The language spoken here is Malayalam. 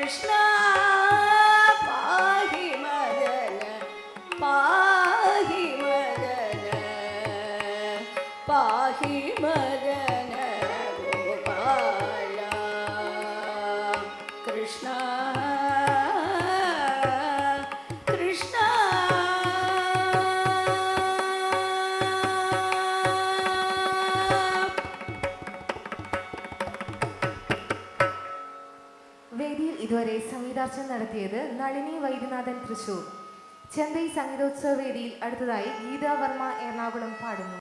കൃഷ്ണ പാഹി മദന പാഹി മദന പാഹി മദന ഗോപാല കൃഷ്ണ കൃഷ്ണ വേദിയിൽ ഇതുവരെ സംഗീതാർച്ചന നടത്തിയത് നളിനി വൈദ്യനാഥൻ തൃശൂർ. ചെമ്പൈ സംഗീതോത്സവ വേദിയിൽ അടുത്തതായി ഗീതാ വർമ്മ എറണാകുളം പാടുന്നു.